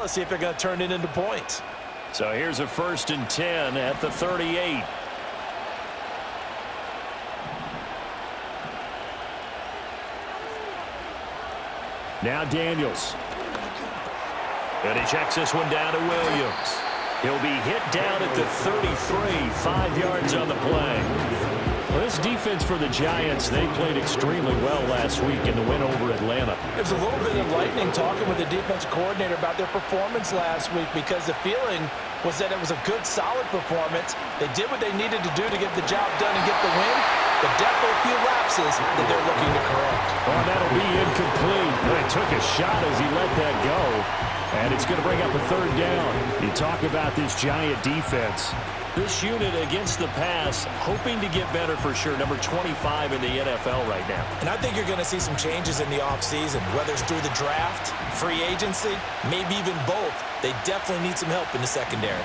Let's see if they're going to turn it into points. So here's a 1st and 10 at the 38. Now Daniels. And he checks this one down to Williams. He'll be hit down at the 33, 5 yards on the play. Well, this defense for the Giants, they played extremely well last week in the win over Atlanta. There's a little bit of lightning talking with the defense coordinator about their performance last week because the feeling was that it was a good, solid performance. They did what they needed to do to get the job done and get the win, but definitely a few lapses that they're looking to correct. Oh, that'll be incomplete. He took a shot as he let that go, and it's going to bring up a 3rd down. You talk about this Giant defense. This unit against the pass, hoping to get better for sure. Number 25 in the NFL right now. And I think you're going to see some changes in the offseason, whether it's through the draft, free agency, maybe even both. They definitely need some help in the secondary.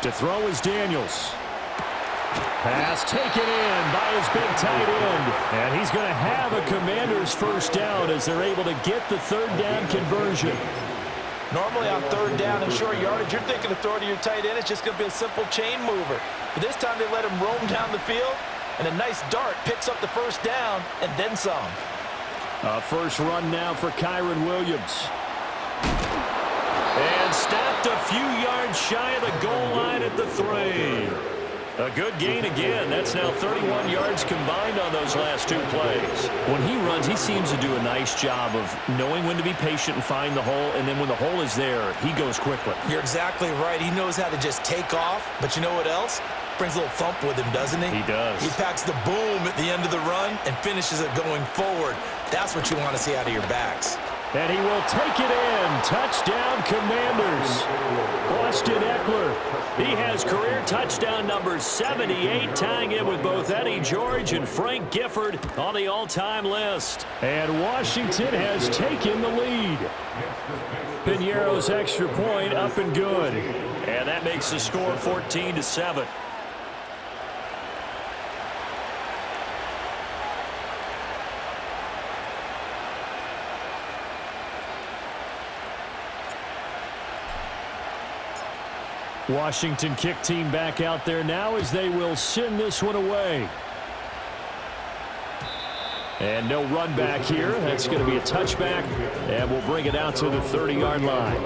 To throw is Daniels. Pass taken in by his big tight end. And he's going to have a Commanders 1st down as they're able to get the 3rd down conversion. Normally on 3rd down and short yardage, you're thinking of throwing to your tight end. It's just going to be a simple chain mover. But this time they let him roam down the field, and a nice dart picks up the 1st down and then some. A 1st run now for Kyren Williams. And stopped a few yards shy of the goal line at the 3. A good gain again. That's now 31 yards combined on those last 2 plays. When he runs, he seems to do a nice job of knowing when to be patient and find the hole, and then when the hole is there, he goes quickly. You're exactly right. He knows how to just take off, but you know what else? Brings a little thump with him, doesn't he? He does. He packs the boom at the end of the run and finishes it going forward. That's what you want to see out of your backs. And he will take it in. Touchdown, Commanders. Austin Eckler. He has career touchdown number 78, tying it with both Eddie George and Frank Gifford on the all-time list. And Washington has taken the lead. Piñeiro's extra point up and good. And that makes the score 14-7. Washington kick team back out there now as they will send this one away. And no run back here. That's going to be a touchback, and we'll bring it out to the 30-yard line.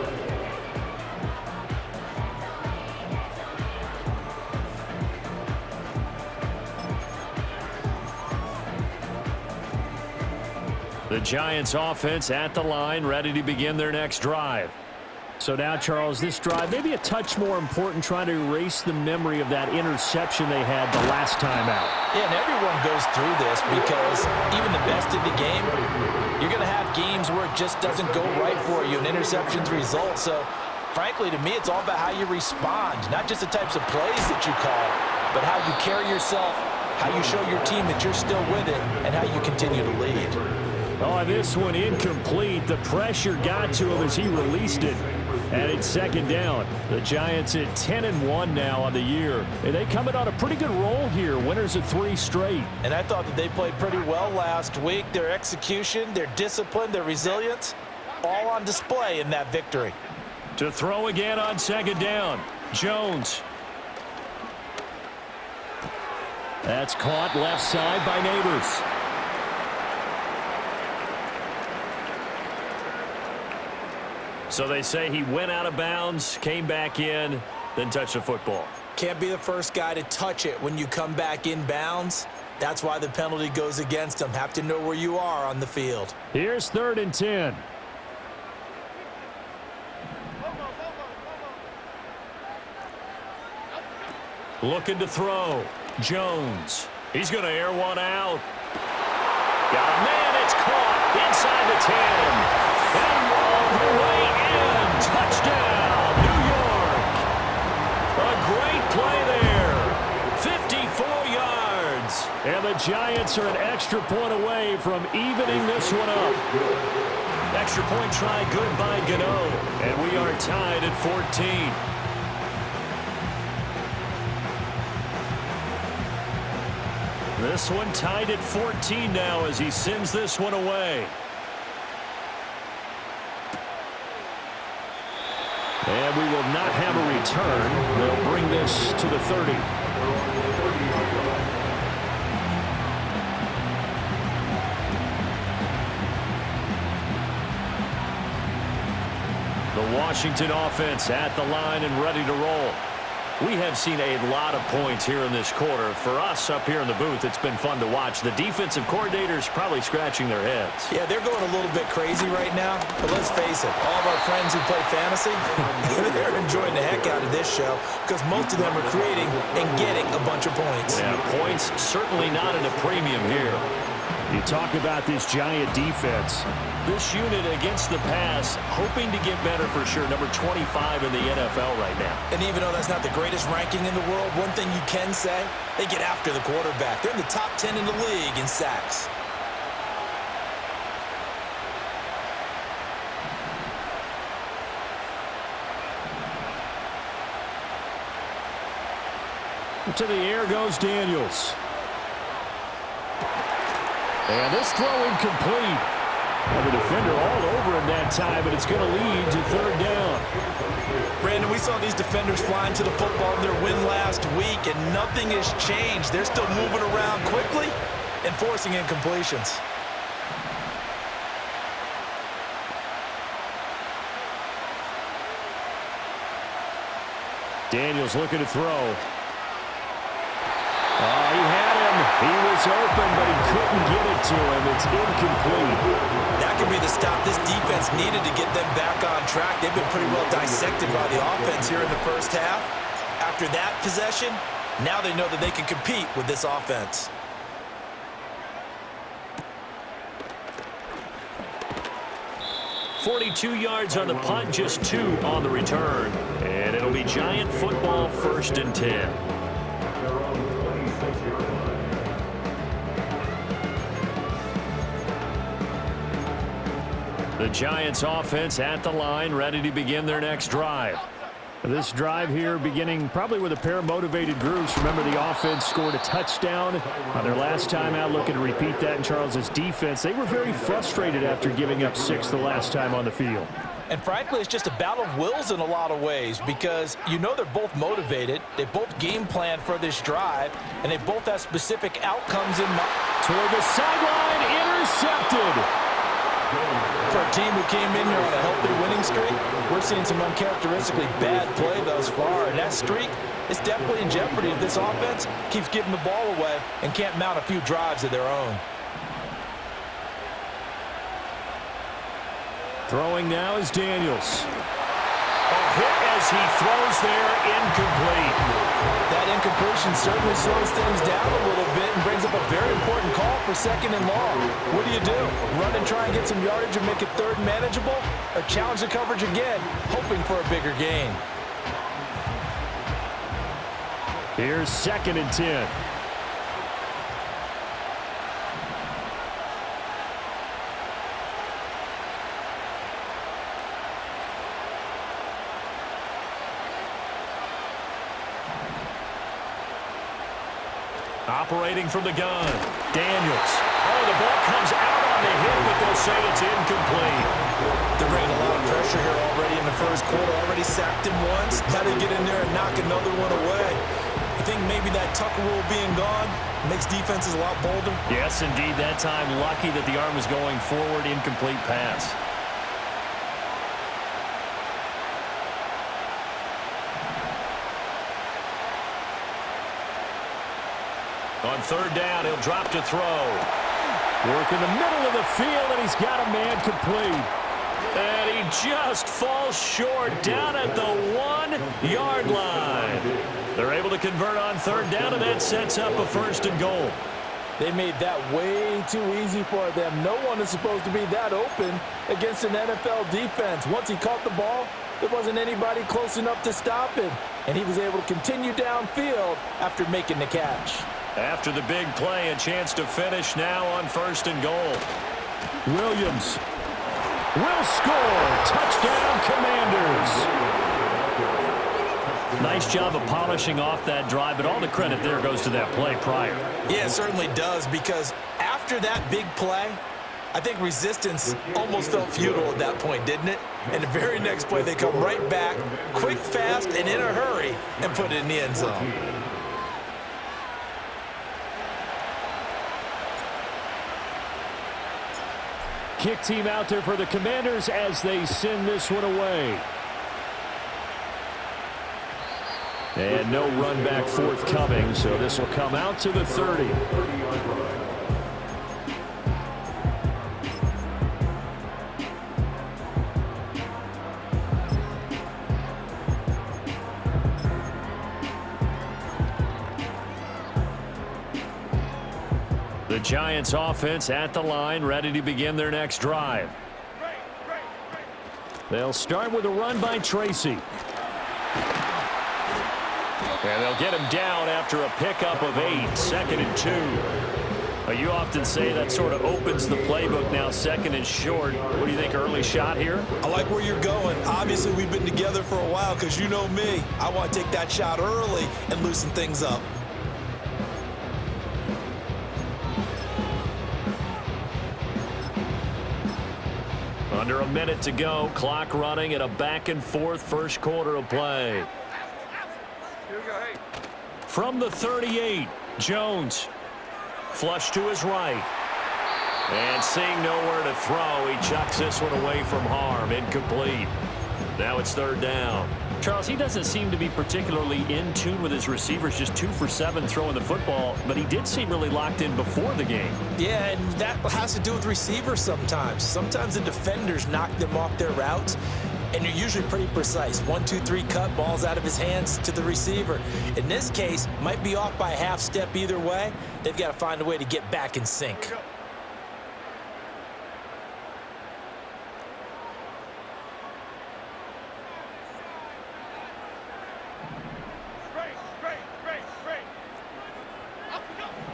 The Giants offense at the line, ready to begin their next drive. So now, Charles, this drive maybe a touch more important, trying to erase the memory of that interception they had the last time out. Yeah, and everyone goes through this because even the best in the game, you're going to have games where it just doesn't go right for you and interceptions result. So, frankly, to me, it's all about how you respond, not just the types of plays that you call, but how you carry yourself, how you show your team that you're still with it, and how you continue to lead. Oh, this one incomplete. The pressure got to him as he released it. And it's 2nd down. The Giants at 10-1 now on the year. And they coming on a pretty good roll here. Winners of 3 straight. And I thought that they played pretty well last week. Their execution, their discipline, their resilience, all on display in that victory. To throw again on 2nd down. Jones. That's caught left side by Neighbors. So they say he went out of bounds, came back in, then touched the football. Can't be the first guy to touch it when you come back in bounds. That's why the penalty goes against him. Have to know where you are on the field. Here's 3rd and 10. Looking to throw. Jones. He's going to air one out. Got a man. It's caught inside the 10. And all the way in. Touchdown, New York. A great play there. 54 yards. And the Giants are an extra point away from evening this one up. Extra point try good by Gano. And we are tied at 14. This one tied at 14 now as he sends this one away. And we will not have a return. They'll bring this to the 30. The Washington offense at the line and ready to roll. We have seen a lot of points here in this quarter. For us up here in the booth, it's been fun to watch. The defensive coordinators probably scratching their heads. Yeah, they're going a little bit crazy right now. But let's face it, all of our friends who play fantasy, they're enjoying the heck out of this show because most of them are creating and getting a bunch of points. Yeah, points certainly not at a premium here. You talk about this giant defense. This unit against the pass, hoping to get better for sure. Number 25 in the NFL right now. And even though that's not the greatest ranking in the world, one thing you can say, they get after the quarterback. They're in the top 10 in the league in sacks. To the air goes Daniels. And this throw incomplete. And the defender all over him that time, but it's going to lead to third down. Brandon, we saw these defenders flying to the football in their win last week, and nothing has changed. They're still moving around quickly and forcing incompletions. Daniels looking to throw. He had him. He was open, but he couldn't get it to him. It's incomplete. That could be the stop this defense needed to get them back on track. They've been pretty well dissected by the offense here in the first half. After that possession, now they know that they can compete with this offense. .42 yards on the punt, just 2 on the return. And it'll be Giant football, 1st and 10. The Giants offense at the line, ready to begin their next drive. This drive here beginning probably with a pair of motivated groups. Remember, the offense scored a touchdown on their last time out, looking to repeat that in Charles's defense. They were very frustrated after giving up 6 the last time on the field. And frankly, it's just a battle of wills in a lot of ways because you know they're both motivated. They both game plan for this drive, and they both have specific outcomes in mind. Toward the sideline, intercepted. For a team who came in here on a healthy winning streak, we're seeing some uncharacteristically bad play thus far. And that streak is definitely in jeopardy if this offense keeps giving the ball away and can't mount a few drives of their own. Throwing now is Daniels. A hit as he throws there, incomplete. That incompletion certainly slows things down a little bit and brings up a very important call for 2nd and long. What do? Run and try and get some yardage and make it 3rd manageable? Or challenge the coverage again, hoping for a bigger gain? Here's 2nd and 10. Operating from the gun, Daniels. Oh, the ball comes out on the hit, but they'll say it's incomplete. They're bringing a lot of pressure here already in the first quarter. Already sacked him once. Now they get in there and knock another one away. I think maybe that Tucker rule being gone makes defenses a lot bolder. Yes, indeed. That time, lucky that the arm was going forward, incomplete pass. On 3rd down, he'll drop to throw. Work in the middle of the field, and he's got a man complete. And he just falls short down at the 1-yard line. They're able to convert on 3rd down, and that sets up a 1st and goal. They made that way too easy for them. No one is supposed to be that open against an NFL defense. Once he caught the ball, there wasn't anybody close enough to stop him. And he was able to continue downfield after making the catch. After the big play, a chance to finish now on 1st and goal. Williams will score. Touchdown, Commanders. Nice job of polishing off that drive, but all the credit there goes to that play prior. Yeah, it certainly does, because after that big play, I think resistance almost felt futile at that point, didn't it? And the very next play, they come right back, quick, fast, and in a hurry, and put it in the end zone. Kick team out there for the Commanders as they send this one away. And no run back forthcoming, so this will come out to the 30. The Giants offense at the line, ready to begin their next drive. They'll start with a run by Tracy. And they'll get him down after a pickup of 8, 2nd and 2. You often say that sort of opens the playbook now, 2nd and short. What do you think, early shot here? I like where you're going. Obviously, we've been together for a while because you know me. I want to take that shot early and loosen things up. Under a minute to go, clock running at a back-and-forth first quarter of play. From the 38, Jones. Flush to his right. And seeing nowhere to throw, he chucks this one away from harm. Incomplete. Now it's 3rd down. Charles, he doesn't seem to be particularly in tune with his receivers, just 2 for 7 throwing the football, but he did seem really locked in before the game. Yeah, and that has to do with receivers sometimes. Sometimes the defenders knock them off their routes, and you're usually pretty precise. 1, 2, 3 cut, balls out of his hands to the receiver. In this case, might be off by a half step either way. They've got to find a way to get back in sync.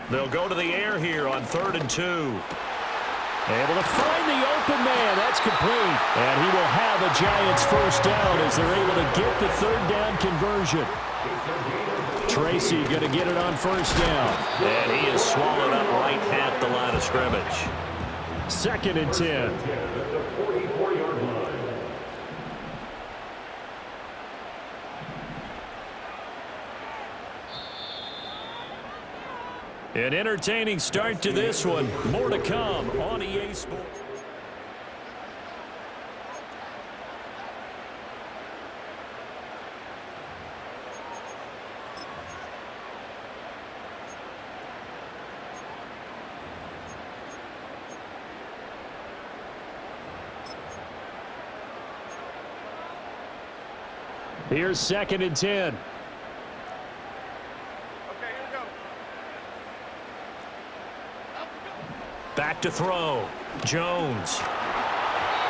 They'll go to the air here on 3rd and 2. Able to find the open man. That's complete. And he will have a Giants first down as they're able to get the 3rd down conversion. Tracy going to get it on first down. And he is swallowed up right at the line of scrimmage. 2nd and 10. An entertaining start to this one. More to come on EA Sports. Here's 2nd and 10. Back to throw. Jones.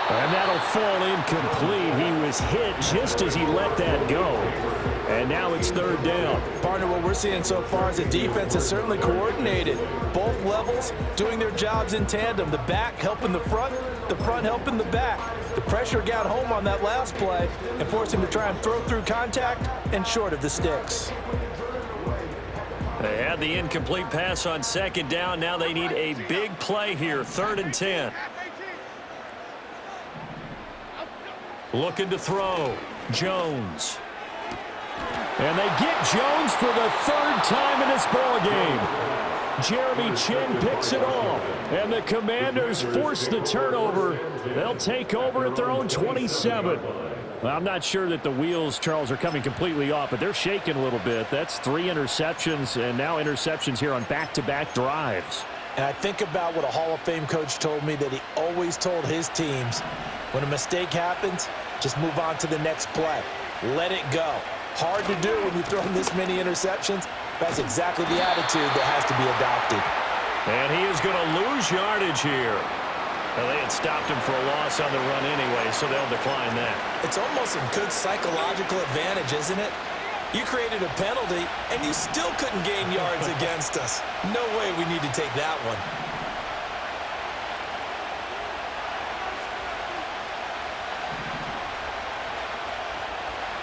And that'll fall incomplete. He was hit just as he let that go. And now it's 3rd down. Partner, what we're seeing so far is the defense is certainly coordinated. Both levels doing their jobs in tandem. The back helping the front helping the back. The pressure got home on that last play and forced him to try and throw through contact and short of the sticks. They had the incomplete pass on 2nd down. Now they need a big play here. 3rd and 10. Looking to throw. Jones. And they get Jones for the 3rd time in this ball game. Jeremy Chin picks it off. And the Commanders force the turnover. They'll take over at their own 27. Well, I'm not sure that the wheels, Charles, are coming completely off, but they're shaking a little bit. That's 3 interceptions, and now interceptions here on back-to-back drives. And I think about what a Hall of Fame coach told me, that he always told his teams, when a mistake happens, just move on to the next play. Let it go. Hard to do when you throw this many interceptions. That's exactly the attitude that has to be adopted. And he is going to lose yardage here. Well, they had stopped him for a loss on the run anyway, so they'll decline that. It's almost a good psychological advantage, isn't it? You created a penalty, and you still couldn't gain yards against us. No way we need to take that one.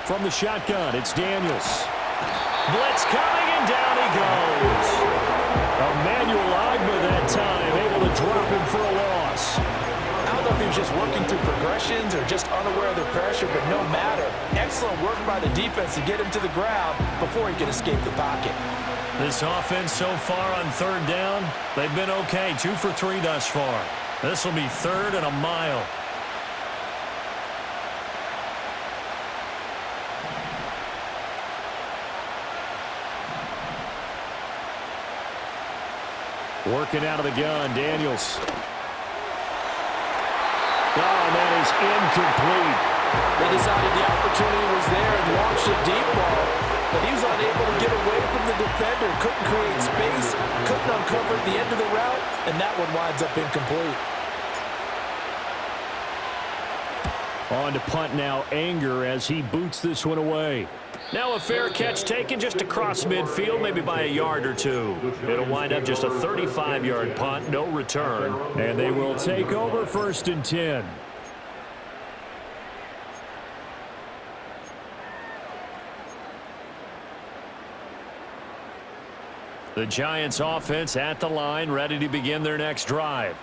From the shotgun, it's Daniels. Blitz coming, and down he goes. Emmanuel Agba that time, able to drop him for a loss. I don't know if he was just working through progressions or just unaware of the pressure, but no matter. Excellent work by the defense to get him to the ground before he could escape the pocket. This offense so far on third down, they've been okay. 2 for 3 thus far. This will be 3rd and a mile. Working out of the gun, Daniels. Oh, and that is incomplete. They decided the opportunity was there and launched a deep ball, but he was unable to get away from the defender, couldn't create space, couldn't uncover the end of the route, and that one winds up incomplete. On to punt now, Anger as he boots this one away. Now a fair catch taken just across midfield, maybe by a yard or 2. It'll wind up just a 35-yard punt, no return. And they will take over 1st and 10. The Giants offense at the line, ready to begin their next drive.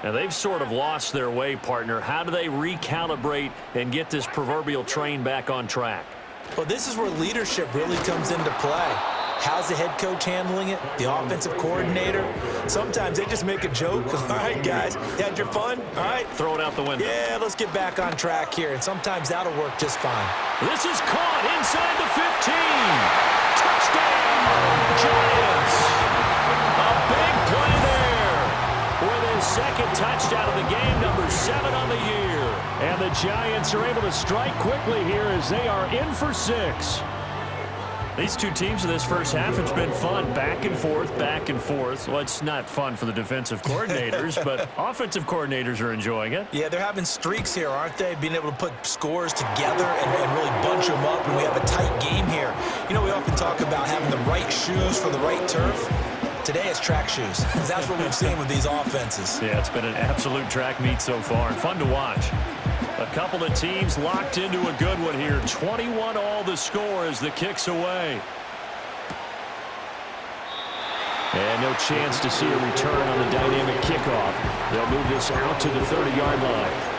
Now they've sort of lost their way, partner. How do they recalibrate and get this proverbial train back on track? Well, this is where leadership really comes into play. How's the head coach handling it? The offensive coordinator? Sometimes they just make a joke. All right, guys, you had your fun? All right. Throw it out the window. Yeah, let's get back on track here. And sometimes that'll work just fine. This is caught inside the 15. Touchdown, Giants. A big play there. With his 2nd touchdown of the game, number 7 on the year. And the Giants are able to strike quickly here as they are in for 6. These two teams in this first half, it's been fun. Back and forth, back and forth. Well, it's not fun for the defensive coordinators, but offensive coordinators are enjoying it. Yeah, they're having streaks here, aren't they? Being able to put scores together and really bunch them up, and we have a tight game here. You know, we often talk about having the right shoes for the right turf. Today it's track shoes. That's what we've seen with these offenses. Yeah, it's been an absolute track meet so far. Fun to watch. A couple of teams locked into a good one here. 21 all the score as the kick's away. And no chance to see a return on the dynamic kickoff. They'll move this out to the 30-yard line.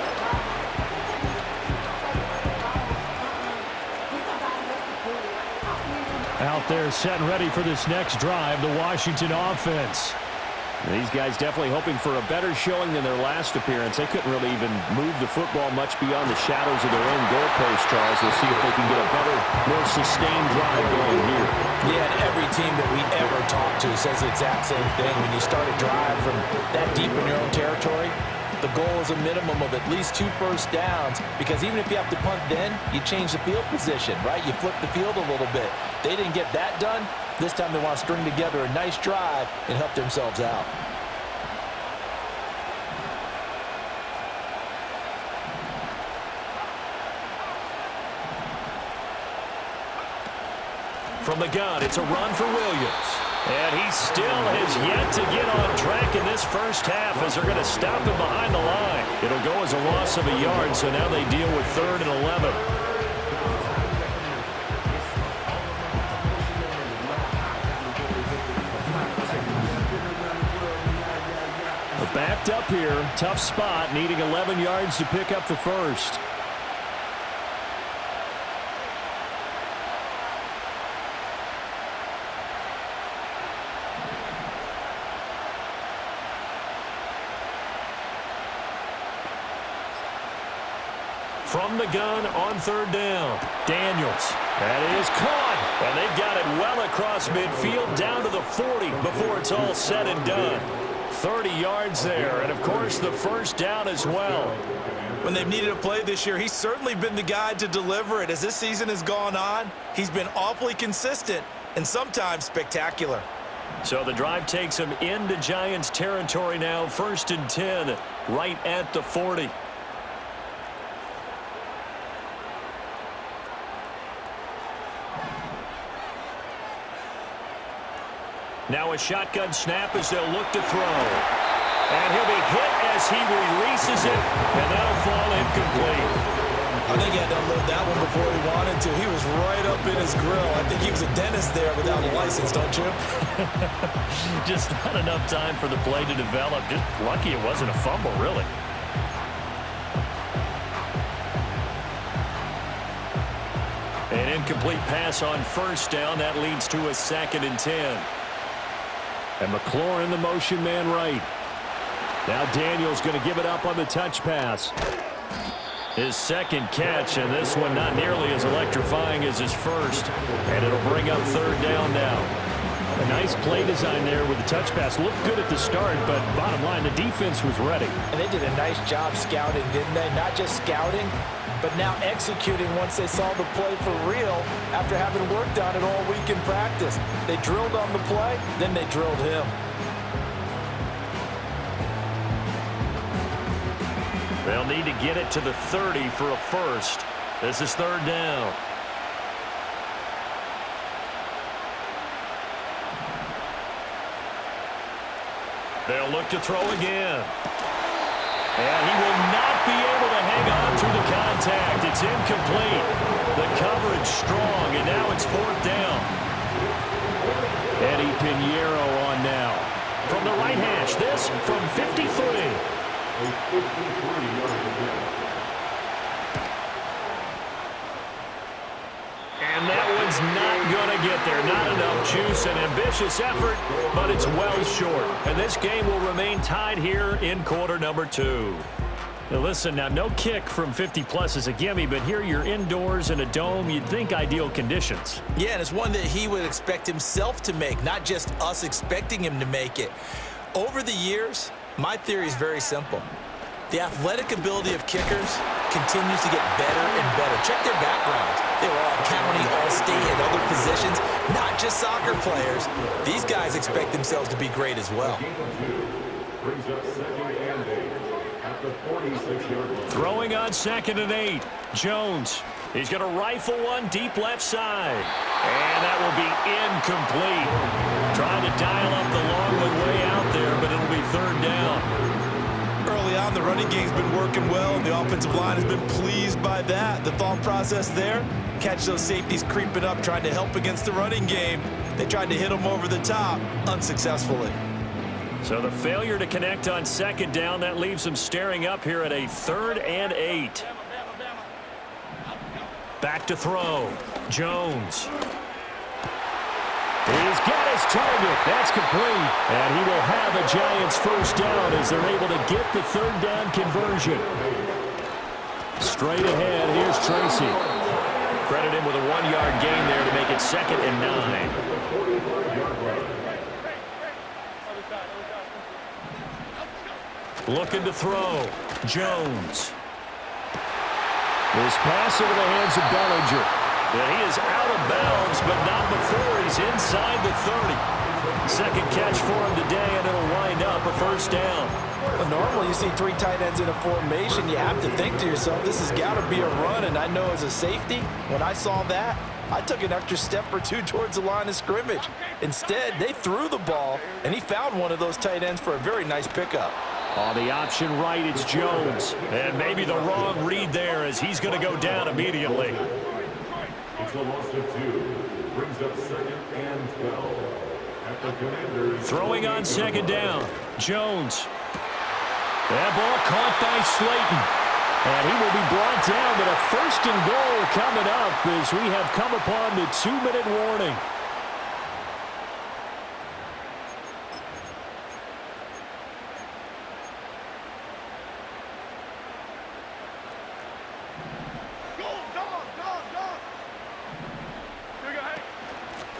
Out there set and ready for this next drive, the Washington offense. These guys definitely hoping for a better showing than their last appearance. They couldn't really even move the football much beyond the shadows of their own goalpost, Charles. We'll see if they can get a better, more sustained drive going here. Yeah, and every team that we ever talk to says the exact same thing. When you start a drive from that deep in your own territory, the goal is a minimum of at least 2 first downs, because even if you have to punt then, you change the field position, right? You flip the field a little bit. They didn't get that done. This time they want to string together a nice drive and help themselves out. From the gun, it's a run for Williams. And he still has yet to get on track in this first half as they're going to stop him behind the line. It'll go as a loss of a yard, so now they deal with 3rd and 11. Backed up here, tough spot, needing 11 yards to pick up the first. From the gun on 3rd down, Daniels. That is caught, and they've got it well across midfield down to the 40 before it's all said and done. 30 yards there, and of course the first down as well. When they've needed a play this year, he's certainly been the guy to deliver it. As this season has gone on, he's been awfully consistent and sometimes spectacular. So the drive takes him into Giants territory now, 1st and 10, right at the 40. Now a shotgun snap as they'll look to throw. And he'll be hit as he releases it, and that'll fall incomplete. I think he had to unload that one before he wanted to. He was right up in his grill. I think he was a dentist there without a license, don't you? Just not enough time for the play to develop. Just lucky it wasn't a fumble, really. An incomplete pass on first down. That leads to a 2nd and 10. And McLaurin, the motion man right. Now Daniel's going to give it up on the touch pass. His 2nd catch, and this one not nearly as electrifying as his first. And it'll bring up 3rd down now. A nice play design there with the touch pass. Looked good at the start, but bottom line, the defense was ready. And they did a nice job scouting, didn't they? Not just scouting, but now executing once they saw the play for real after having worked on it all week in practice. They drilled on the play, then they drilled him. They'll need to get it to the 30 for a first. This is 3rd down. They'll look to throw again. And he will not be able to hang on through the contact. It's incomplete. The coverage strong, and now it's 4th down. Eddie Pinheiro on now. From the right hash, this from 53. And that one's not going to get there. Not enough juice. An ambitious effort, but it's well short. And this game will remain tied here in quarter number 2. Now listen, now no kick from 50-plus is a gimme, but here you're indoors in a dome. You'd think ideal conditions. Yeah, and it's one that he would expect himself to make, not just us expecting him to make it. Over the years, my theory is very simple. The athletic ability of kickers continues to get better and better. Check their backgrounds. They were all county, all state, and other positions, not just soccer players. These guys expect themselves to be great as well. Throwing on 2nd and 8. Jones. He's going to rifle one deep left side. And that will be incomplete. Trying to dial up the long one way out there, but it'll be 3rd down. Early on, the running game's been working well, and the offensive line has been pleased by that. The thought process there, catch those safeties creeping up, trying to help against the running game. They tried to hit them over the top, unsuccessfully. So the failure to connect on 2nd down, that leaves them staring up here at a 3rd and 8. Back to throw. Jones. He's got his target. That's complete. And he will have a Giants first down as they're able to get the 3rd down conversion. Straight ahead, here's Tracy. Credit him with a 1-yard gain there to make it 2nd and 9. Looking to throw. Jones. This pass into the hands of Bellinger. And he is out of bounds, but not before he's inside the 30. 2nd catch for him today, and it'll wind up a first down. Well, normally you see 3 tight ends in a formation. You have to think to yourself, this has got to be a run. And I know as a safety, when I saw that, I took an extra step or 2 towards the line of scrimmage. Instead, they threw the ball, and he found one of those tight ends for a very nice pickup. On the option right, it's Jones. And maybe the wrong read there as he's going to go down immediately. It's a loss of 2. Brings up 2nd and 12. At the Commanders. Throwing on 2nd down. Jones. That ball caught by Slayton. And he will be brought down, but a 1st and goal coming up as we have come upon the 2-minute warning.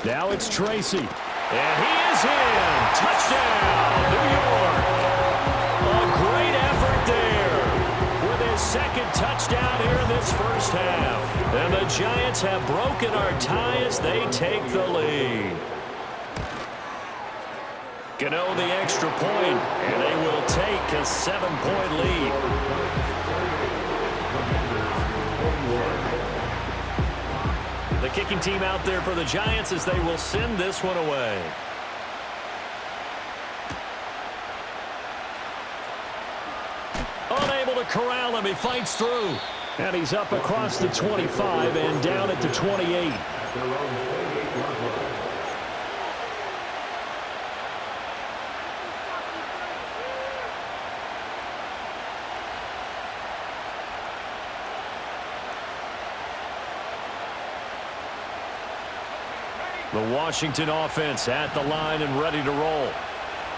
Now it's Tracy. And he is in. Touchdown, New York. A great effort there with his 2nd touchdown here in this first half. And the Giants have broken our tie as they take the lead. Gano the extra point, and they will take a 7-point lead. The kicking team out there for the Giants as they will send this one away. Unable to corral him. He fights through. And he's up across the 25 and down at the 28. The Washington offense at the line and ready to roll.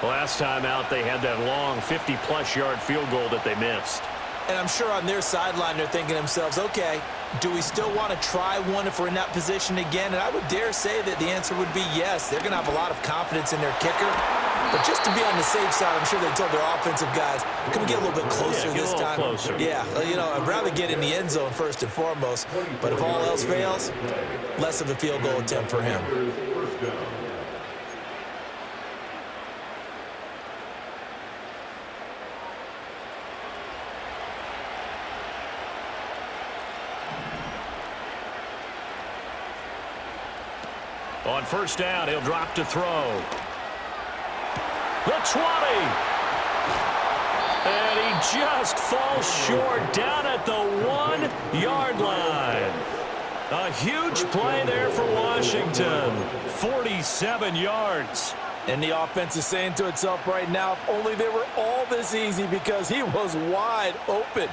Last time out, they had that long 50-plus yard field goal that they missed. And I'm sure on their sideline they're thinking to themselves, okay, do we still want to try one if we're in that position again? And I would dare say that the answer would be yes. They're going to have a lot of confidence in their kicker. But just to be on the safe side, I'm sure they told their offensive guys, can we get a little bit closer this time? Closer. Yeah, you know, I'd rather get in the end zone first and foremost. But if all else fails, less of a field goal attempt for him. On first down, he'll drop to throw. The 20. And he just falls short down at the 1-yard line. A huge play there for Washington. 47 yards. And the offense is saying to itself right now, if only they were all this easy, because he was wide open.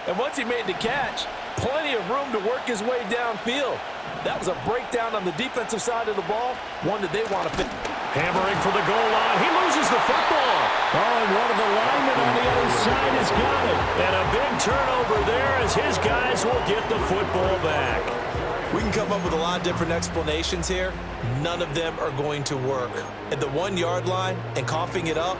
And once he made the catch, plenty of room to work his way downfield. That was a breakdown on the defensive side of the ball, one that they want to fit. Hammering for the goal line. He loses the football. Oh, and one of the linemen on the other side has got it. And a big turnover there as his guys will get the football back. We can come up with a lot of different explanations here. None of them are going to work. At the 1-yard line and coughing it up,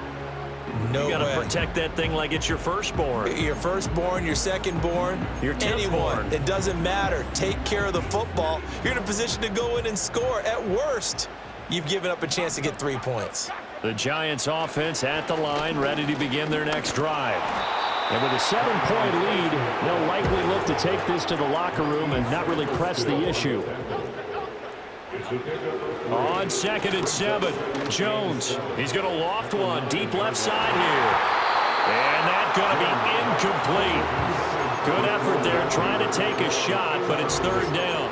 no way. You got to protect that thing like it's your firstborn. Your firstborn, your secondborn, your anyone. tenthborn. It doesn't matter. Take care of the football. You're in a position to go in and score. At worst, you've given up a chance to get 3 points. The Giants offense at the line, ready to begin their next drive. And with a 7-point lead, they'll likely look to take this to the locker room and not really press the issue. On 2nd and 7, Jones. He's going to loft one deep left side here. And that's going to be incomplete. Good effort there trying to take a shot, but it's 3rd down.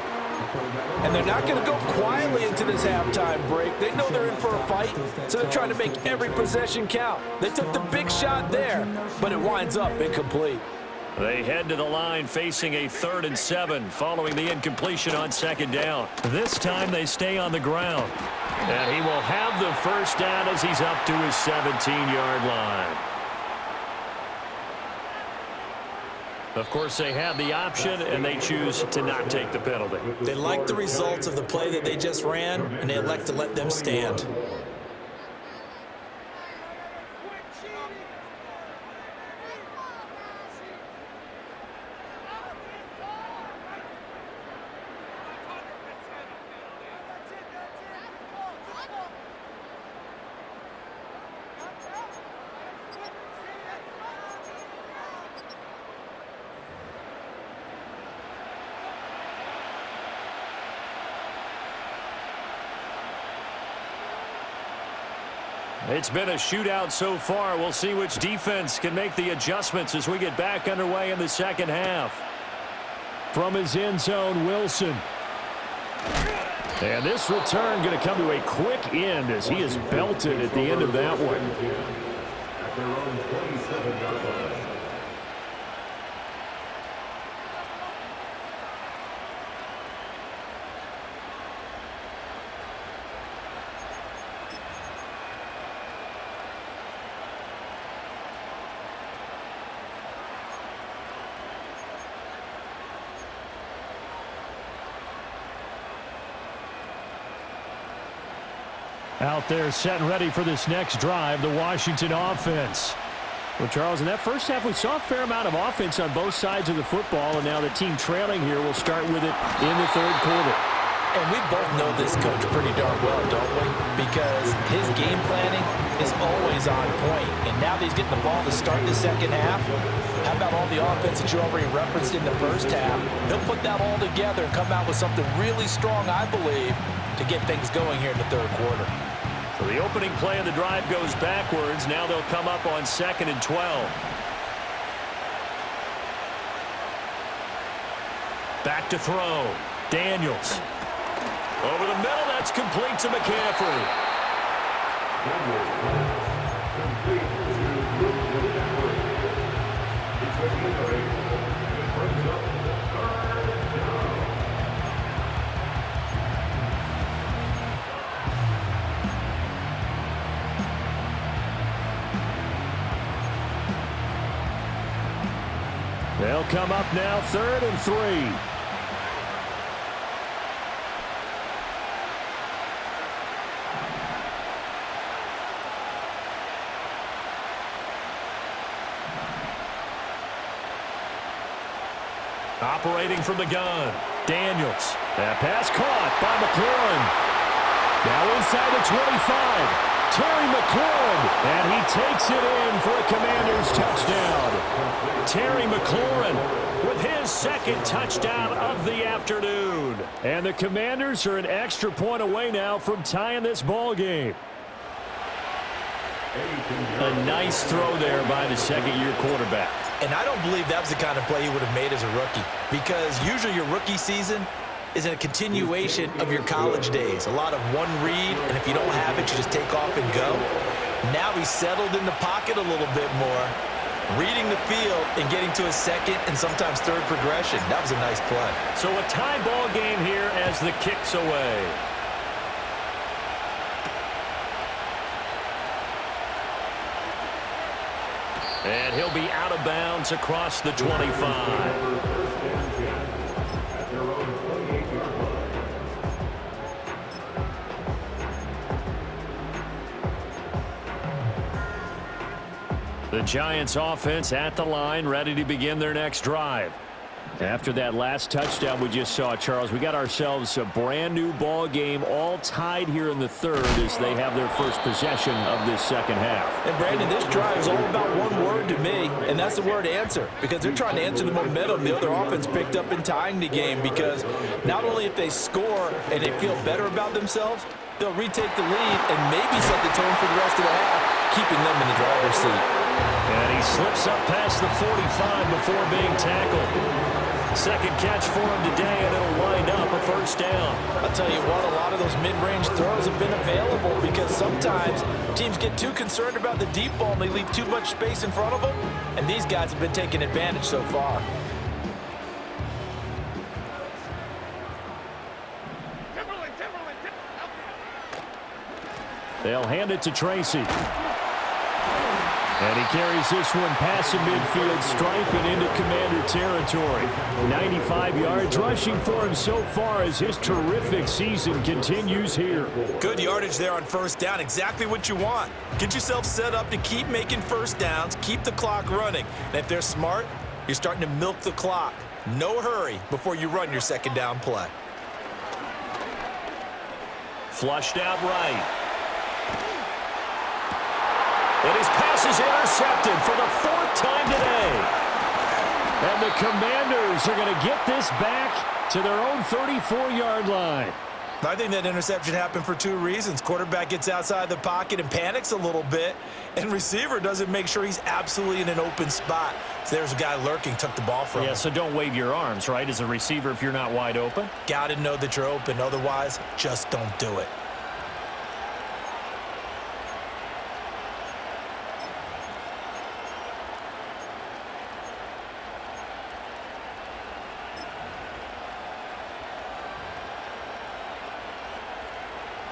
And they're not going to go quietly into this halftime break. They know they're in for a fight, so they're trying to make every possession count. They took the big shot there, but it winds up incomplete. They head to the line facing a 3rd and 7 following the incompletion on 2nd down. This time they stay on the ground. And he will have the first down as he's up to his 17-yard line. Of course, they have the option, and they choose to not take the penalty. They like the results of the play that they just ran, and they elect to let them stand. It's been a shootout so far. We'll see which defense can make the adjustments as we get back underway in the second half. From his end zone, Wilson. And this return going to come to a quick end as he is belted at the end of that one. At their own 27-yard line. Out there set and ready for this next drive, the Washington offense. Well, Charles, in that first half, we saw a fair amount of offense on both sides of the football, and now the team trailing here will start with it in the 3rd quarter. And we both know this coach pretty darn well, don't we? Because his game planning is always on point. And now that he's getting the ball to start the second half, how about all the offense that you already referenced in the first half? He'll put that all together and come out with something really strong, I believe, to get things going here in the 3rd quarter. So the opening play of the drive goes backwards. Now they'll come up on 2nd and 12. Back to throw. Daniels. Over the middle, that's complete to McCaffrey. Complete to McCaffrey. He took the break, and it brings up third down. They'll come up now 3rd and 3. Operating from the gun, Daniels. That pass caught by McLaurin. Now inside the 25. Terry McLaurin, and he takes it in for a Commanders touchdown. Terry McLaurin with his second touchdown of the afternoon. And the Commanders are an extra point away now from tying this ball game. A nice throw there by the second-year quarterback. And I don't believe that was the kind of play he would have made as a rookie, because usually your rookie season is a continuation of your college days. A lot of one read, and if you don't have it, you just take off and go. Now he's settled in the pocket a little bit more, reading the field and getting to a second and sometimes third progression. That was a nice play. So a tie ball game here as the kick's away. And he'll be out of bounds across the 25. The Giants offense at the line, ready to begin their next drive. After that last touchdown we just saw, Charles, we got ourselves a brand new ball game, all tied here in the third as they have their first possession of this second half. And Brandon, this drive is all about one word to me, and that's the word answer, because they're trying to answer the momentum the other offense picked up in tying the game, because not only if they score and they feel better about themselves, they'll retake the lead and maybe set the tone for the rest of the half, keeping them in the driver's seat. And he slips up past the 45 before being tackled. Second catch for him today, and it'll wind up a first down. I'll tell you what, a lot of those mid-range throws have been available because sometimes teams get too concerned about the deep ball and they leave too much space in front of them, and these guys have been taking advantage so far. They'll hand it to Tracy. And he carries this one past the midfield stripe and into Commander territory. 95 yards rushing for him so far as his terrific season continues here. Good yardage there on first down. Exactly what you want. Get yourself set up to keep making first downs, keep the clock running. And if they're smart, you're starting to milk the clock. No hurry before you run your second down play. Flushed out right. And his pass is intercepted for the 4th time today. And the Commanders are going to get this back to their own 34-yard line. I think that interception happened for 2 reasons. Quarterback gets outside the pocket and panics a little bit, and receiver doesn't make sure he's absolutely in an open spot. So there's a guy lurking, took the ball from him. Yeah, so don't wave your arms, right, as a receiver if you're not wide open? Got to know that you're open. Otherwise, just don't do it.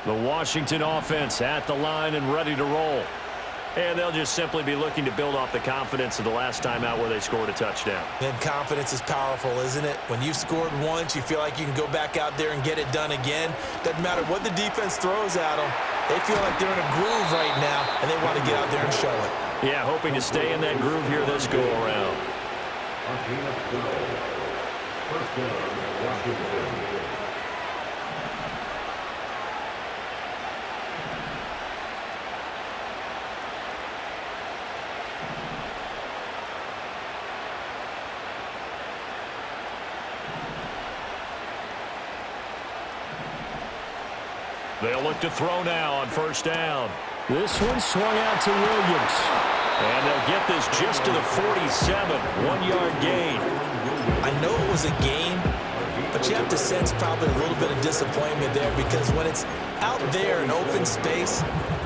The Washington offense at the line and ready to roll. And they'll just simply be looking to build off the confidence of the last time out where they scored a touchdown. Then confidence is powerful, isn't it? When you've scored once, you feel like you can go back out there and get it done again. Doesn't matter what the defense throws at them. They feel like they're in a groove right now, and they want to get out there and show it. Yeah, hoping to stay in that groove here this go-around. First down, Washington. They'll look to throw now on first down. This one swung out to Williams. And they'll get this just to the 47. 1-yard gain. I know it was a game, But you have to sense probably a little bit of disappointment there because when it's out there in open space,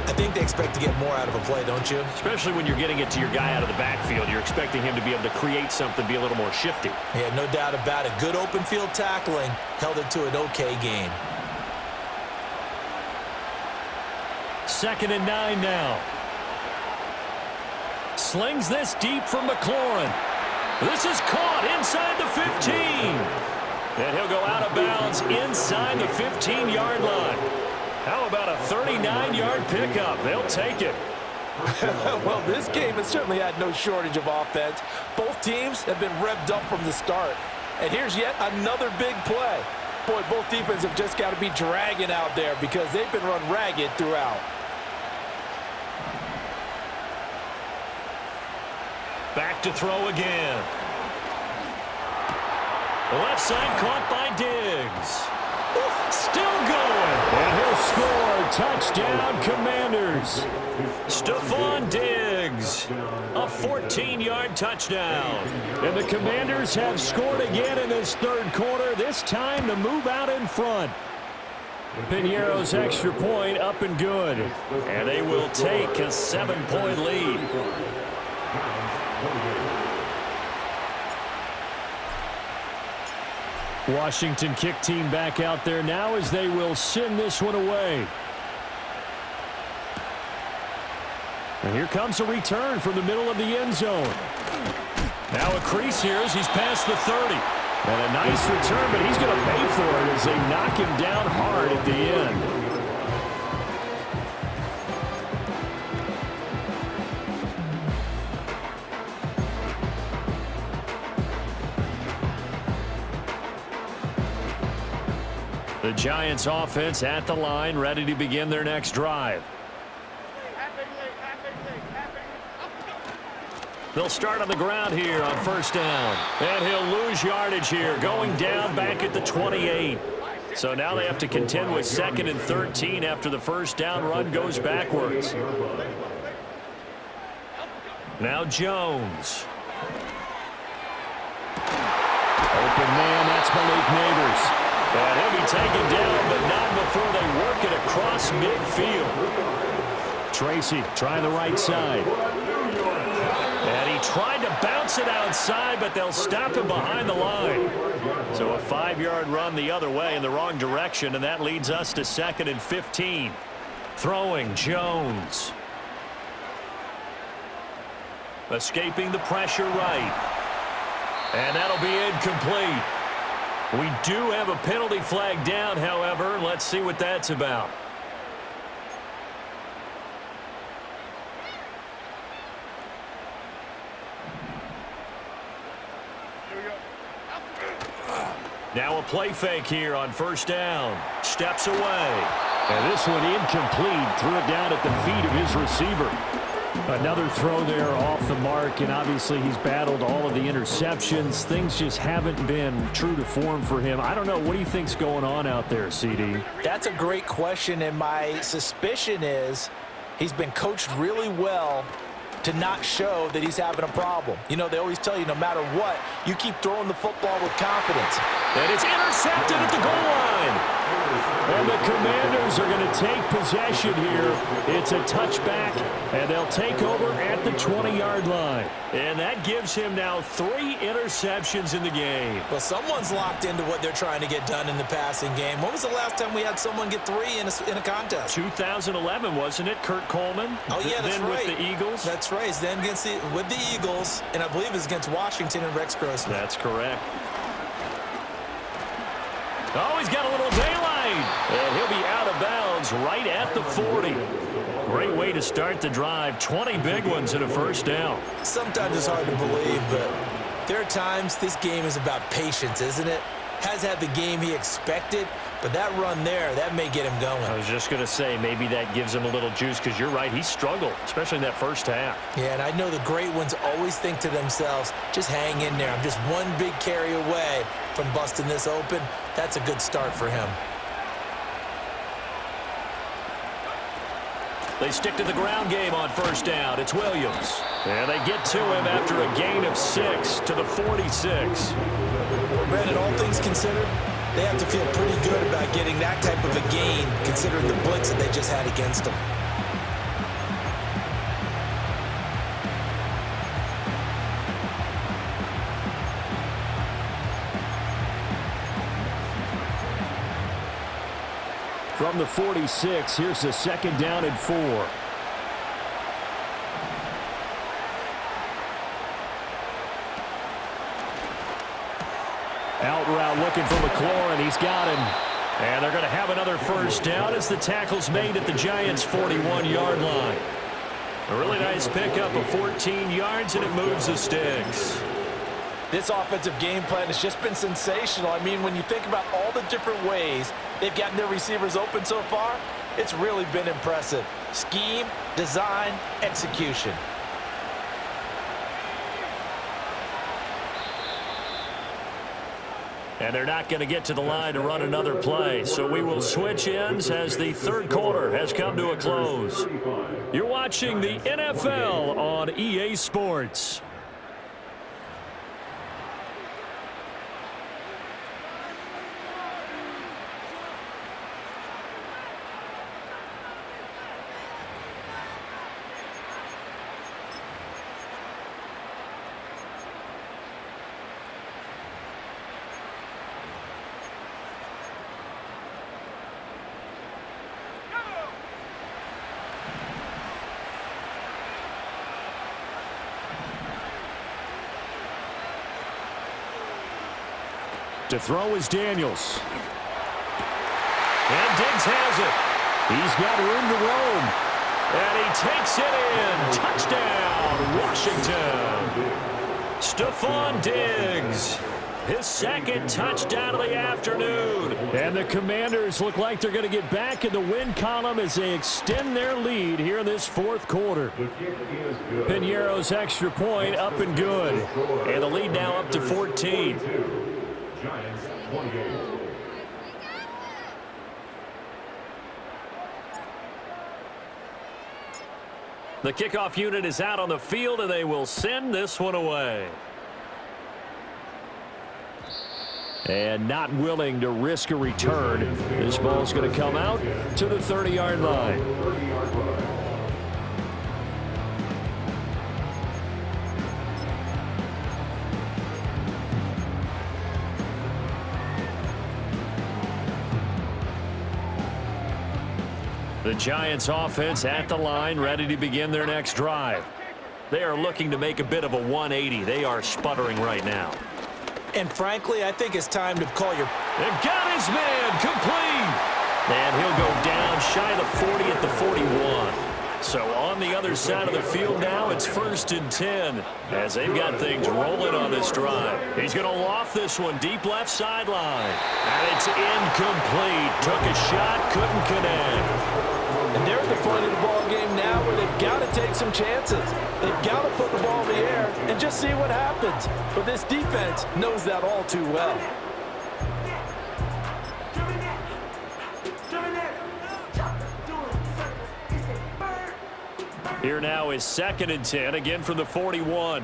I think they expect to get more out of a play, don't you? Especially when you're getting it to your guy out of the backfield. You're expecting him to be able to create something, be a little more shifty. Yeah, no doubt about it. Good open field tackling held it to an okay game. 2nd and 9 now. Slings this deep from McLaurin. This is caught inside the 15. And he'll go out of bounds inside the 15-yard line. How about a 39-yard pickup? They'll take it. Well, this game has certainly had no shortage of offense. Both teams have been revved up from the start. And here's yet another big play. Boy, both defenses have just got to be dragging out there because they've been run ragged throughout. Back to throw again. Left side caught by Diggs. Still going. And he'll score. Touchdown, Commanders. Stephon Diggs. A 14-yard touchdown. And the Commanders have scored again in this third quarter. This time to move out in front. Piñeiro's extra point up and good. And they will take a 7-point lead. Washington kick team back out there now as they will send this one away. And here comes a return from the middle of the end zone. Now a crease here as he's past the 30. And a nice return, but he's going to pay for it as they knock him down hard at the end. The Giants offense at the line, ready to begin their next drive. They'll start on the ground here on first down. And he'll lose yardage here, going down back at the 28. So now they have to contend with 2nd and 13 after the first down run goes backwards. Now Jones. Open man, that's Malik Neighbors. And he'll be taken down, but not before they work it across midfield. Tracy trying the right side. And he tried to bounce it outside, but they'll stop him behind the line. So a 5-yard run the other way in the wrong direction, and that leads us to 2nd and 15. Throwing Jones. Escaping the pressure right. And that'll be incomplete. We do have a penalty flag down, however. Let's see what that's about. Now a play fake here on first down. Steps away. And this one incomplete. Threw it down at the feet of his receiver. Another throw there off the mark, and obviously he's battled all of the interceptions. Things just haven't been true to form for him. I don't know. What do you think's going on out there, CD? That's a great question, and my suspicion is he's been coached really well to not show that he's having a problem. You know, they always tell you no matter what, you keep throwing the football with confidence. And it's intercepted at the goal line. And the Commanders are going to take possession here. It's a touchback, and they'll take over at the 20-yard line. And that gives him now 3 interceptions in the game. Well, someone's locked into what they're trying to get done in the passing game. When was the last time we had someone get 3 in a contest? 2011, wasn't it, Kurt Coleman? Oh, yeah, that's then right. With the Eagles? That's right. Then with the Eagles, and I believe it's against Washington and Rex Grossman. That's correct. Oh, he's got a little daylight. And he'll be out of bounds right at the 40. Great way to start the drive. 20 big ones in a first down. Sometimes it's hard to believe, but there are times this game is about patience, isn't it? Has had the game he expected, but that run there, that may get him going. I was just going to say, maybe that gives him a little juice, because you're right, he struggled, especially in that first half. Yeah, and I know the great ones always think to themselves, just hang in there. I'm just one big carry away from busting this open. That's a good start for him. They stick to the ground game on first down. It's Williams. And they get to him after a gain of 6 to the 46. Brandon, all things considered, they have to feel pretty good about getting that type of a gain, considering the blitz that they just had against them. From the 46, here's the 2nd down and 4. Out route looking for McLaurin. He's got him. And they're going to have another first down as the tackle's made at the Giants' 41-yard line. A really nice pickup of 14 yards, and it moves the sticks. This offensive game plan has just been sensational. I mean, when you think about all the different ways they've gotten their receivers open so far, it's really been impressive. Scheme, design, execution. And they're not going to get to the line to run another play. So we will switch ends as the 3rd quarter has come to a close. You're watching the NFL on EA Sports. To throw is Daniels. And Diggs has it. He's got room to roam. And he takes it in. Touchdown, Washington. Stephon Diggs. His 2nd touchdown of the afternoon. And the Commanders look like they're going to get back in the win column as they extend their lead here in this 4th quarter. Piñeiro's extra point up and good. And the lead now up to 14. Giants 28. The kickoff unit is out on the field, and they will send this one away. And not willing to risk a return. This ball's going to come out to the 30-yard line. The Giants offense at the line, ready to begin their next drive. They are looking to make a bit of a 180. They are sputtering right now. And frankly, I think it's time to call your... And got his man complete. And he'll go down shy of the 40 at the 41. So on the other side of the field now, it's 1st and 10 as they've got things rolling on this drive. He's going to loft this one deep left sideline. And it's incomplete. Took a shot, couldn't connect. And they're at the point of the ball game now where they've got to take some chances. They've got to put the ball in the air and just see what happens. But this defense knows that all too well. Here now is 2nd and 10, again from the 41.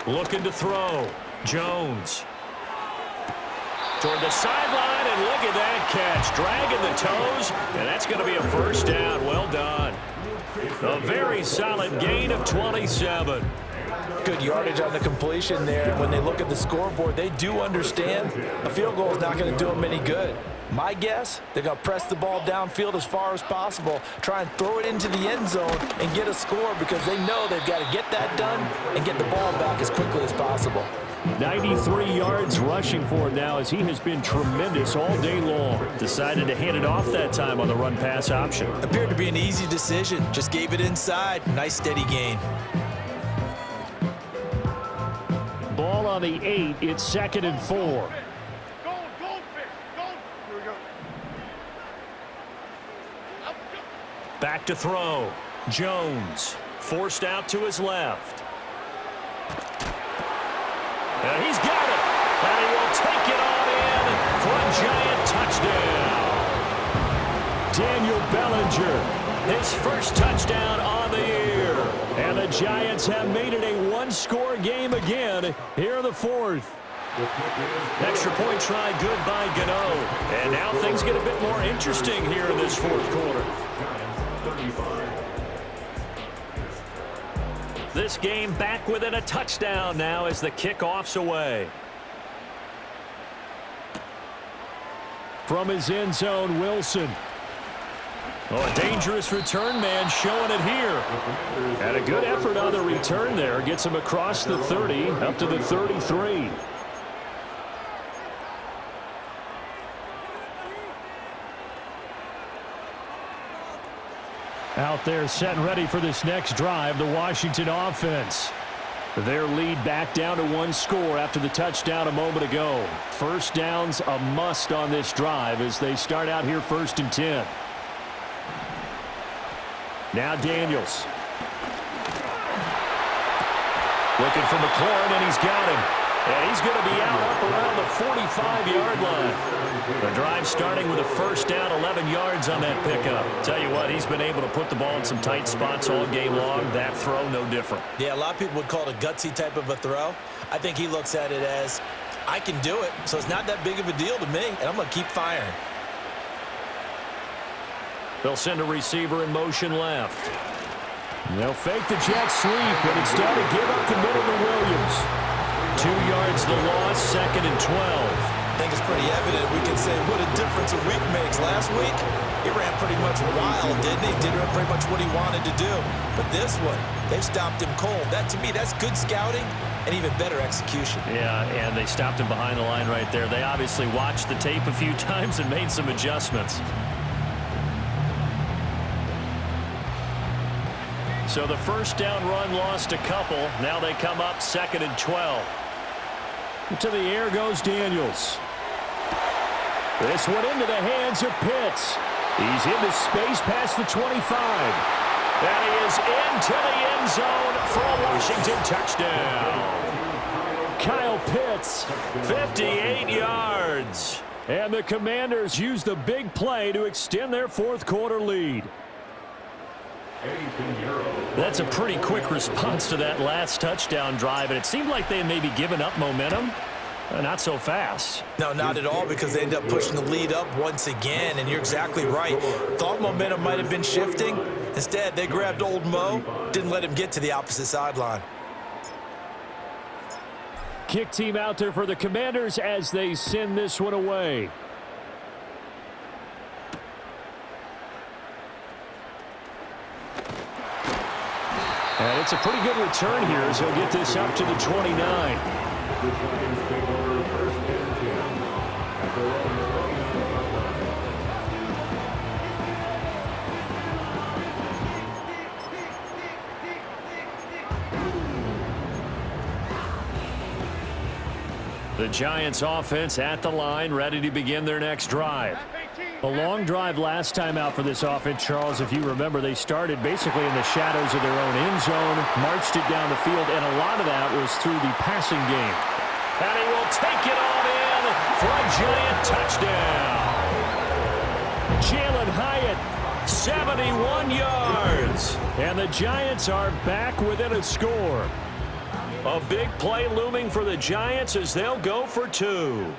Looking to throw. Jones. Toward the sideline, and look at that catch. Dragging the toes, and that's going to be a first down. Well done. A very solid gain of 27. Good yardage on the completion there. And when they look at the scoreboard, they do understand a field goal is not going to do them any good. My guess, they're going to press the ball downfield as far as possible, try and throw it into the end zone and get a score because they know they've got to get that done and get the ball back as quickly as possible. 93 yards rushing for him now as he has been tremendous all day long. Decided to hand it off that time on the run-pass option. Appeared to be an easy decision. Just gave it inside. Nice steady gain. Ball on the 8. It's 2nd and 4. Back to throw. Jones forced out to his left. And he's got it. And he will take it on in for a Giant touchdown. Daniel Bellinger, his first touchdown on the year. And the Giants have made it a one-score game again here in the 4th. Extra point try good by Gano. And now things get a bit more interesting here in this fourth quarter. This game back within a touchdown now as the kickoff's away. From his end zone, Wilson. Oh, a dangerous return man showing it here. And a good effort on the return there. Gets him across the 30, up to the 33. Out there set and ready for this next drive, the Washington offense. Their lead back down to one score after the touchdown a moment ago. First down's a must on this drive as they start out here 1st and 10. Now Daniels. Looking for McLaurin, and he's got him. And he's going to be out up around the 45-yard line. The drive starting with a first down, 11 yards on that pickup. Tell you what, he's been able to put the ball in some tight spots all game long. That throw, no different. Yeah, a lot of people would call it a gutsy type of a throw. I think he looks at it as, I can do it, so it's not that big of a deal to me, and I'm going to keep firing. They'll send a receiver in motion left. They'll fake the jet sweep, but instead they give up the middle to Williams. 2 yards the loss, 2nd and 12. I think it's pretty evident we can say what a difference a week makes. Last week, he ran pretty much wild, didn't he? Did pretty much what he wanted to do. But this one, they stopped him cold. That, to me, that's good scouting and even better execution. Yeah, and they stopped him behind the line right there. They obviously watched the tape a few times and made some adjustments. So the first down run lost a couple. Now they come up 2nd and 12. To the air goes Daniels. This one into the hands of Pitts. He's into space past the 25. And he is into the end zone for a Washington touchdown. Kyle Pitts, 58 yards. And the Commanders use the big play to extend their fourth quarter lead. That's a pretty quick response to that last touchdown drive, and it seemed like they had maybe given up momentum. Not so fast. No, not at all, because they ended up pushing the lead up once again, and you're exactly right. Thought momentum might have been shifting. Instead, they grabbed old Mo, didn't let him get to the opposite sideline. Kick team out there for the Commanders as they send this one away. And it's a pretty good return here as he'll get this up to the 29. The Giants offense at the line, ready to begin their next drive. A long drive last time out for this offense, Charles. If you remember, they started basically in the shadows of their own end zone, marched it down the field, and a lot of that was through the passing game. And he will take it on in for a Giant touchdown. Jalen Hyatt, 71 yards. And the Giants are back within a score. A big play looming for the Giants as they'll go for 2.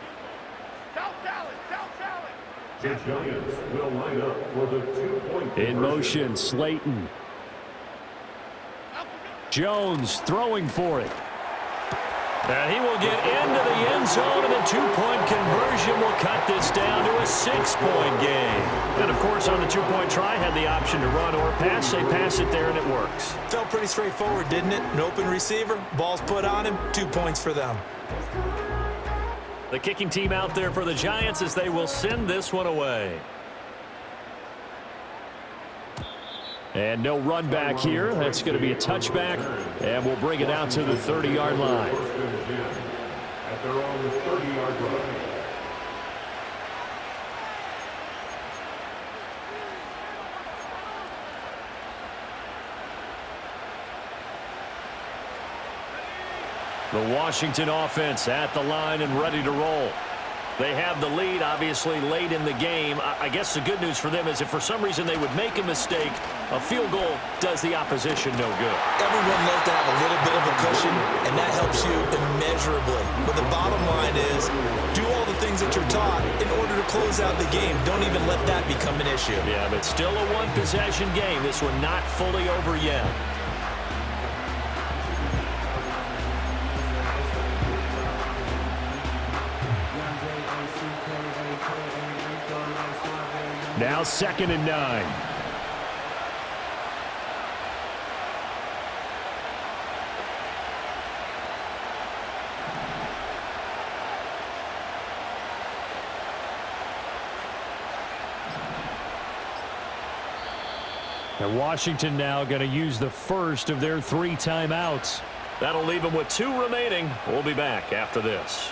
The Giants will line up for the 2-point in motion, Slayton. Jones throwing for it. And he will get into the end zone, and the 2-point conversion will cut this down to a 6-point game. And, of course, on the 2-point try, had the option to run or pass. They pass it there, and it works. Felt pretty straightforward, didn't it? An open receiver, ball's put on him, 2 points for them. The kicking team out there for the Giants as they will send this one away. And no run back here. That's going to be a touchback, and we'll bring it out to the 30-yard line. At their own 30-yard line. The Washington offense at the line and ready to roll. They have the lead, obviously, late in the game. I guess the good news for them is if for some reason they would make a mistake, a field goal does the opposition no good. Everyone loves to have a little bit of a cushion, and that helps you immeasurably. But the bottom line is, do all the things that you're taught in order to close out the game. Don't even let that become an issue. Yeah, but still a one-possession game. This one not fully over yet. Now 2nd and 9. And Washington now going to use the first of their 3 timeouts. That'll leave them with 2 remaining. We'll be back after this.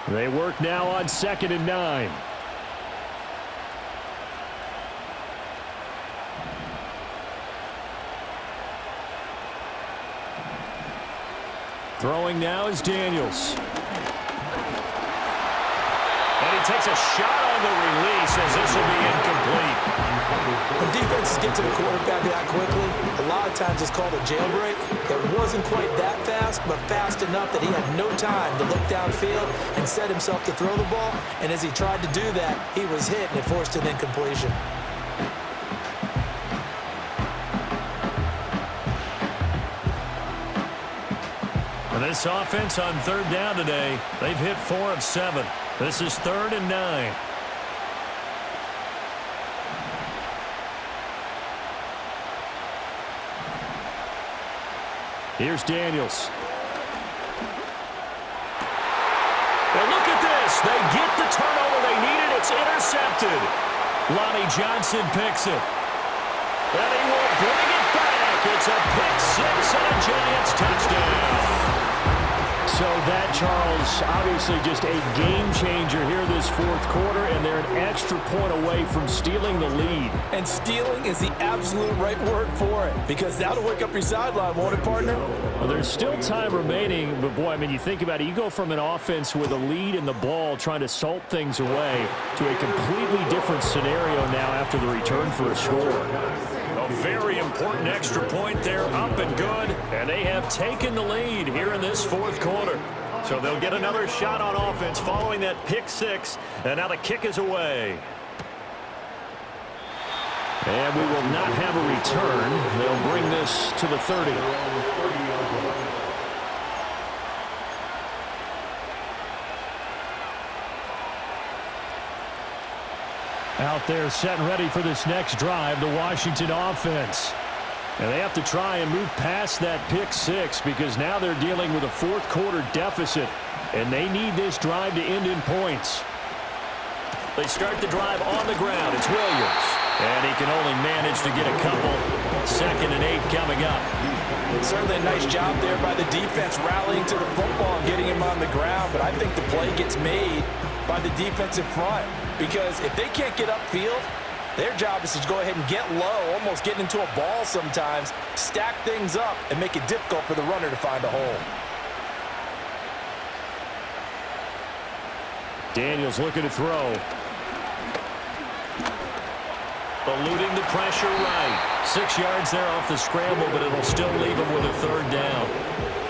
They work now on 2nd and 9. Throwing now is Daniels. And he takes a shot on the release as this will be incomplete. When defenses get to the quarterback that quickly, a lot of times it's called a jailbreak. It wasn't quite that fast, but fast enough that he had no time to look downfield and set himself to throw the ball. And as he tried to do that, he was hit and it forced an incompletion. And this offense on 3rd down today, they've hit 4 of 7. This is 3rd and 9. Here's Daniels. Now look at this. They get the turnover they needed. It's intercepted. Lonnie Johnson picks it. And he will bring it back. It's a pick 6 and a Giants touchdown. So that, Charles, obviously just a game changer here this 4th quarter, and they're an extra point away from stealing the lead. And stealing is the absolute right word for it, because that'll wake up your sideline, won't it, partner? Well, there's still time remaining, but boy, I mean, you think about it, you go from an offense with a lead in the ball trying to salt things away to a completely different scenario now after the return for a score. A very important extra point there, up and good, and they have taken the lead here in this 4th quarter. So they'll get another shot on offense following that pick 6, and now the kick is away. And we will not have a return. They'll bring this to the 30. Out there set and ready for this next drive, the Washington offense. And they have to try and move past that pick 6 because now they're dealing with a 4th quarter deficit, and they need this drive to end in points. They start the drive on the ground. It's Williams. And he can only manage to get a couple. 2nd and 8 coming up. Certainly a nice job there by the defense rallying to the football and getting him on the ground, but I think the play gets made by the defensive front, because if they can't get upfield, their job is to go ahead and get low, almost get into a ball sometimes, stack things up, and make it difficult for the runner to find a hole. Daniels looking to throw. Eluding the pressure right. 6 yards there off the scramble, but it'll still leave him with a 3rd down.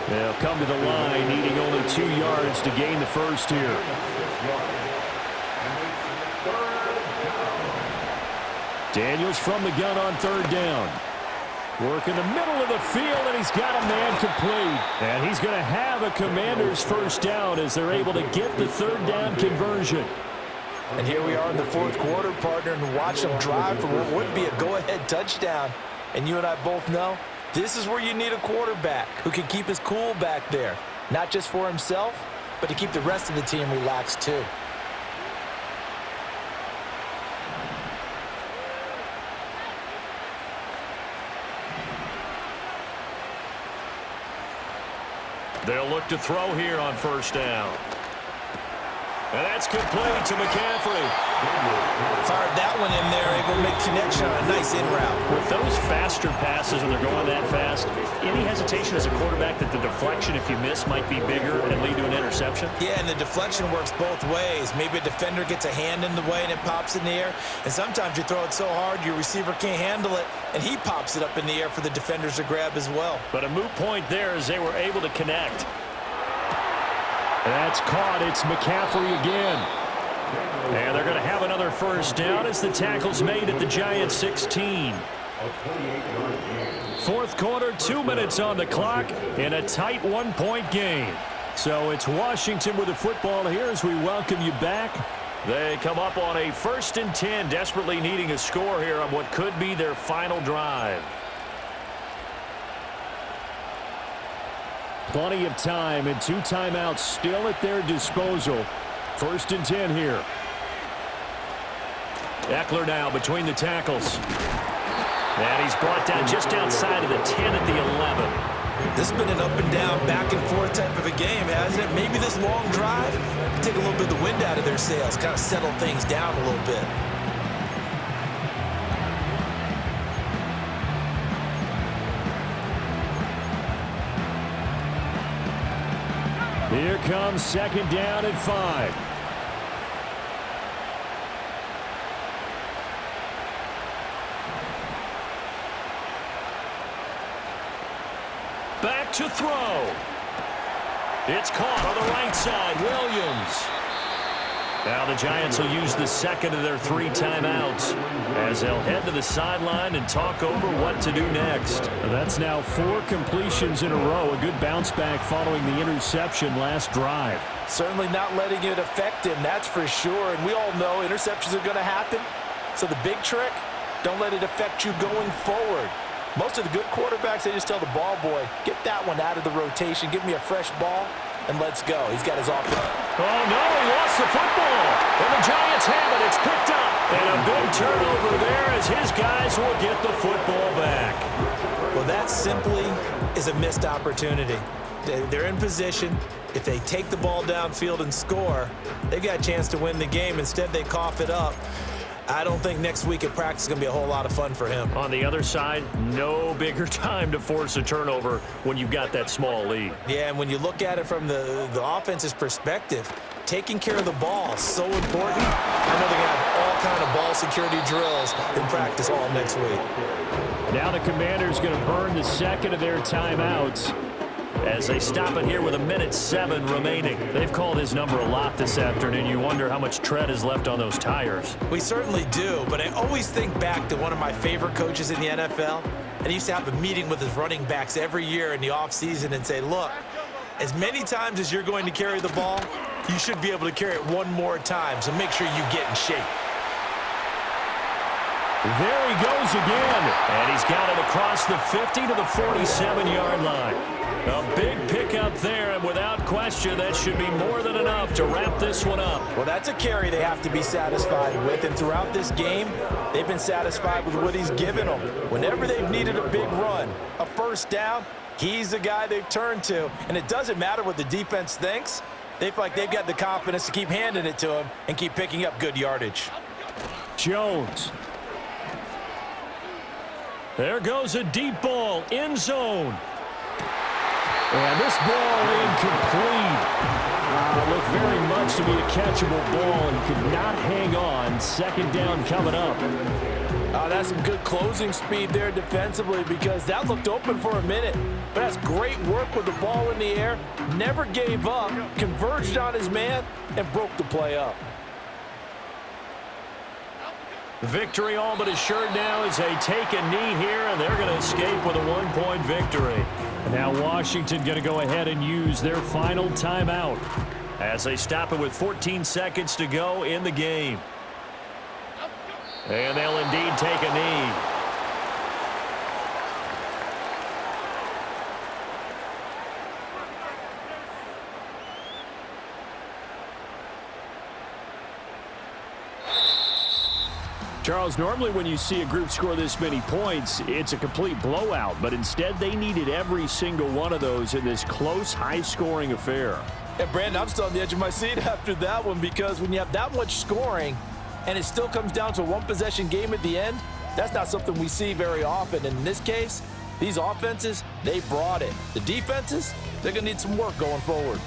They'll come to the line, needing only 2 yards to gain the first here. Daniels from the gun on 3rd down. Work in the middle of the field, and he's got a man complete. And he's going to have a Commanders first down as they're able to get the 3rd down conversion. And here we are in the 4th quarter, partner, and watch them drive for what would be a go-ahead touchdown. And you and I both know this is where you need a quarterback who can keep his cool back there, not just for himself, but to keep the rest of the team relaxed too. They'll look to throw here on 1st down. And that's complete to McCaffrey. Fired that one in there, able to make connection on a nice in route. With those faster passes, when they're going that fast, any hesitation as a quarterback that the deflection, if you miss, might be bigger and lead to an interception? Yeah, and the deflection works both ways. Maybe a defender gets a hand in the way and it pops in the air. And sometimes you throw it so hard your receiver can't handle it, and he pops it up in the air for the defenders to grab as well. But a moot point there as they were able to connect. That's caught. It's McCaffrey again. And they're going to have another first down as the tackle's made at the Giants' 16. Fourth quarter, 2 minutes on the clock in a tight one-point game. So it's Washington with the football here as we welcome you back. They come up on a 1st and 10, desperately needing a score here on what could be their final drive. Plenty of time and 2 timeouts still at their disposal. 1st and 10 here. Eckler now between the tackles. And he's brought down just outside of the 10 at the 11. This has been an up and down, back and forth type of a game, hasn't it? Maybe this long drive take a little bit of the wind out of their sails, kind of settle things down a little bit. Here comes 2nd down at 5. Back to throw. It's caught on the right side. Williams. Now the Giants will use the second of their 3 timeouts as they'll head to the sideline and talk over what to do next. That's now 4 completions in a row. A good bounce back following the interception last drive. Certainly not letting it affect him, that's for sure. And we all know interceptions are going to happen. So the big trick, don't let it affect you going forward. Most of the good quarterbacks, they just tell the ball boy, get that one out of the rotation, give me a fresh ball, and let's go. He's got his offense. Oh, no, he lost the football. And the Giants have it. It's picked up. And a big turnover there as his guys will get the football back. Well, that simply is a missed opportunity. They're in position. If they take the ball downfield and score, they've got a chance to win the game. Instead, they cough it up. I don't think next week at practice is going to be a whole lot of fun for him. On the other side, no bigger time to force a turnover when you've got that small lead. Yeah, and when you look at it from the offense's perspective, taking care of the ball is so important. I know they're going to have all kind of ball security drills in practice all next week. Now the Commanders going to burn the second of their timeouts as they stop it here with 1:07 remaining. They've called his number a lot this afternoon. You wonder how much tread is left on those tires. We certainly do, but I always think back to one of my favorite coaches in the NFL, and he used to have a meeting with his running backs every year in the offseason and say, look, as many times as you're going to carry the ball, you should be able to carry it one more time, so make sure you get in shape. There he goes again, and he's got it across the 50 to the 47-yard line. A big pickup there, and without question, that should be more than enough to wrap this one up. Well, that's a carry they have to be satisfied with, and throughout this game, they've been satisfied with what he's given them. Whenever they've needed a big run, a first down, he's the guy they've turned to, and it doesn't matter what the defense thinks. They feel like they've got the confidence to keep handing it to him and keep picking up good yardage. Jones. There goes a deep ball, end zone. And this ball incomplete. Looked very much to be a catchable ball and could not hang on. 2nd down coming up. That's some good closing speed there defensively because that looked open for a minute. But that's great work with the ball in the air. Never gave up, converged on his man, and broke the play up. Victory all but assured now as they take a knee here, and they're going to escape with a 1-point victory. And now Washington going to go ahead and use their final timeout as they stop it with 14 seconds to go in the game. And they'll indeed take a knee. Charles, normally when you see a group score this many points, it's a complete blowout. But instead, they needed every single one of those in this close, high-scoring affair. And Brandon, I'm still on the edge of my seat after that one, because when you have that much scoring and it still comes down to a one-possession game at the end, that's not something we see very often. And in this case, these offenses, they brought it. The defenses, they're going to need some work going forward.